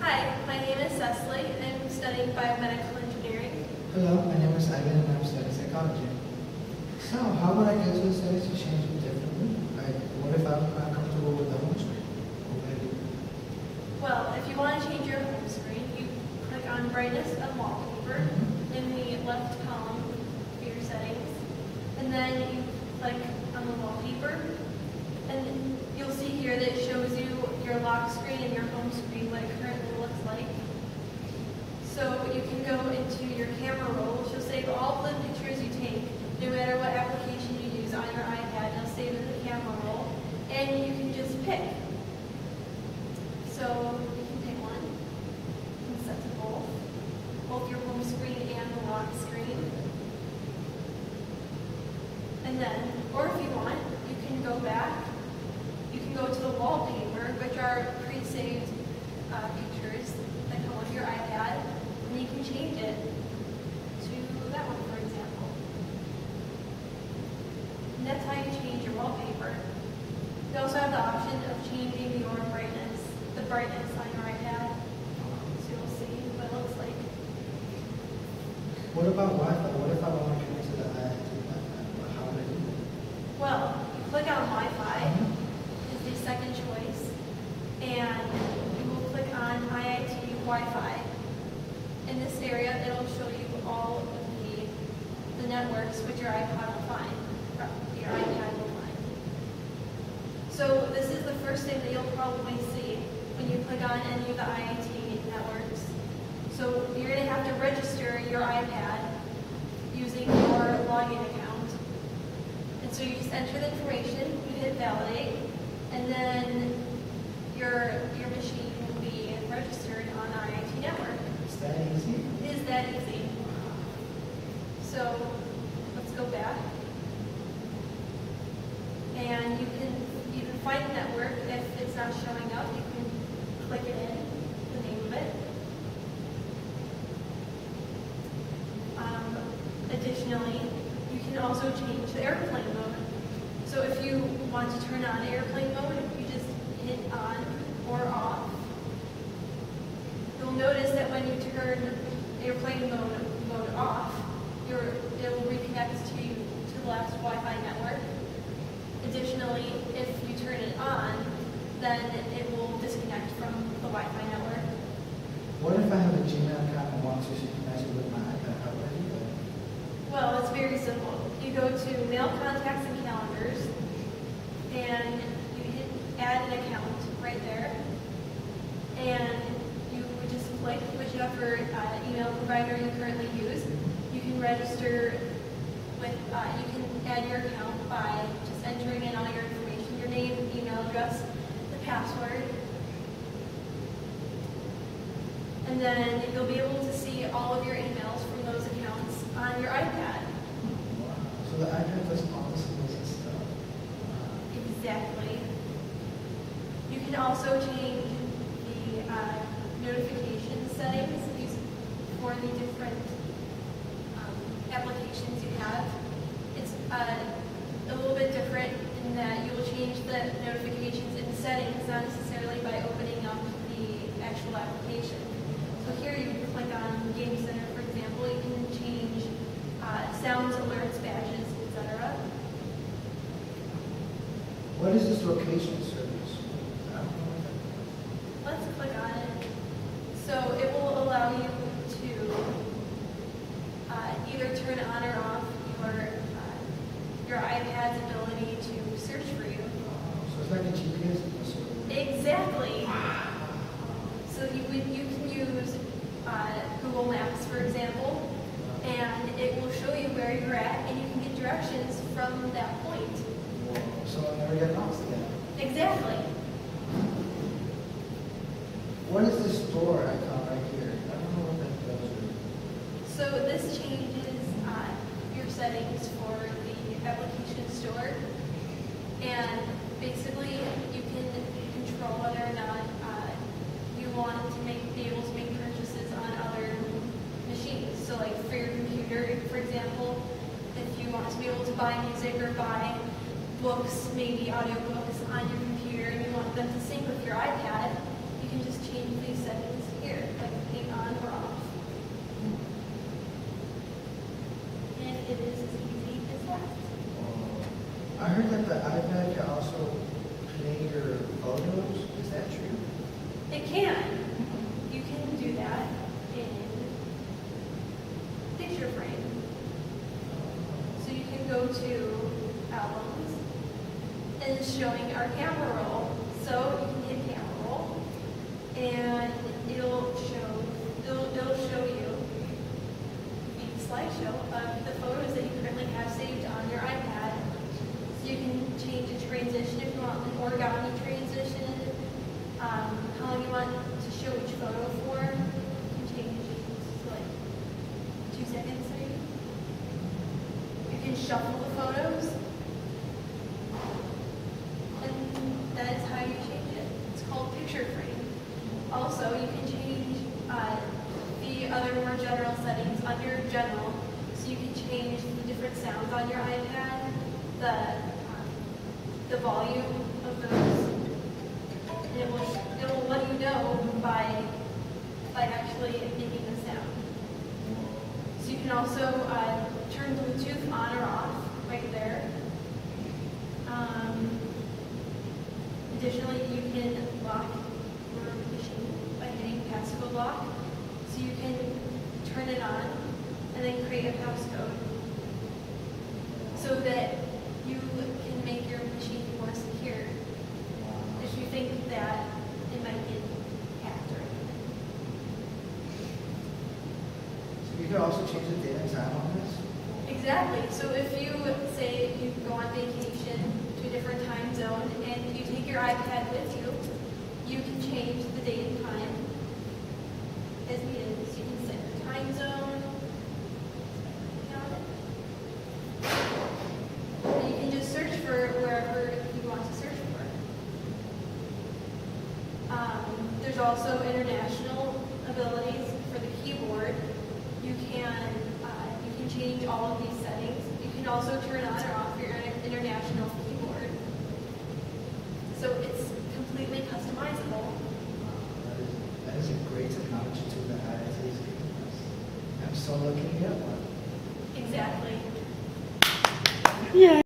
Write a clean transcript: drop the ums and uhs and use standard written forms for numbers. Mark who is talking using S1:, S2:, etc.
S1: Hi, my name is Cecily. I'm studying biomedical engineering.
S2: Hello, my name is Ivan and I'm studying psychology. So, how would I get to the settings to change it differently? Like, what if I'm not comfortable with the home screen? What would I do?
S1: Well, if you want to change your home screen, you click on brightness and wallpaper in the left column of your settings. And then you click on the wallpaper. And you'll see here that it shows you your lock screen and your home screen, what it currently looks like. So you can go into your camera roll, which will save all the pictures you take, no matter what application you use on your iPad. It'll save in the camera roll, and you can just pick. So you can pick one, you can set to both your home screen and the lock screen. And then, or if you want, you can go back. You can go to the wallpaper, which are pre-saved pictures that come with your iPad, and you can change it to that one, for example. And that's how you change your wallpaper. You also have the option of changing your brightness, the brightness on your iPad, so you'll see what it looks like.
S2: What about Wi-Fi? What if I want to connect to the Wi-Fi? How would I do that?
S1: Well, you click on Wi-Fi. Is the second choice, and you will click on IIT Wi-Fi. In this area, it'll show you all of the networks which your iPad will find, or your iPad will find. So this is the first thing that you'll probably see when you click on any of the IIT networks. So you're going to have to register your iPad using your login account. And so you just enter the information, you hit validate, and then your machine will be registered on IIT Network.
S2: Is that easy?
S1: It is that easy. So let's go back. And you can find the network. If it's not showing up, you can click it in, the name of it. Additionally, you can also change the airplane mode. So if you want to turn on airplane mode, you just hit on or off. You'll notice that when you turn airplane mode off, it will reconnect to the last Wi-Fi network. Additionally, if you turn it on, then it will disconnect from the Wi-Fi network.
S2: What if I have a Gmail account and want to synchronize it with my iPad? How would I do that?
S1: Well, it's very simple. You go to Mail, Contacts, and Calendars, and you hit Add an Account right there, and you would just click whichever email provider you currently use. You can register with, you can add your account by just entering in all your information, your name, email address, the password, and then you'll be able to see all of your emails from those accounts on your iPad.
S2: Wow. So the iPad does all this amazing stuff.
S1: Exactly. You can also change the notification settings for the different applications you have. It's a little bit different in that you will change the notifications in settings, not necessarily by opening up the actual application. So here you click on Game Center, for example. You can change sounds, alerts, badges, etc.
S2: What is this location service? I don't know what that is.
S1: Let's click on it. So it will allow you to either turn on or off your iPad's ability to search for you.
S2: So it's like a GPS.
S1: Exactly. So you can use Google Maps, for example, and it will show you where you're at, and you can get directions from that point.
S2: So I'll never get lost again.
S1: Exactly.
S2: What is this store icon right here? I don't know what that does.
S1: So this changes your settings for the application store, and basically you can control whether or not you want to be able to make purchases on other machines. So like for your computer, for example, if you want to be able to buy music or buy books, maybe audiobooks on your computer, and you want them to sync with your iPad, you can just change these settings here.
S2: heard that the iPad can also play your photos. Is that true?
S1: It can. You can do that in picture frame. So you can go to albums and it's showing our camera roll. So you can hit camera roll and it'll show you the slideshow of the photos that you currently have saved on your iPad. So you can change the transition if you want an origami transition, how long you want to show each photo for. You can change to like 2 seconds maybe. You can shuffle the photos. And that is how you change it. It's called picture frame. Also, you can change the other more general settings under general. So you can change the different sounds on your iPad, the volume of those. And it will let you know by actually making the sound. So you can also turn Bluetooth on or off right there. Additionally, you can lock your machine by hitting passcode lock. So you can turn it on and then create a passcode so that you can make your machine more secure if you think that it might get hacked or anything.
S2: So you can also change the date and time on this?
S1: Exactly. So if you say you go on vacation to a different time zone and you take your iPad with you, you can change the date and time as needed. So you can set your time zone. And you can just search for wherever you want to search for. There's also international abilities for the keyboard. You can change all of these settings. You can also turn on or off your international keyboard. So it's completely customizable.
S2: That is a great technology tool that IIT is giving us. I'm so lucky to get one.
S1: Exactly.
S3: Yeah.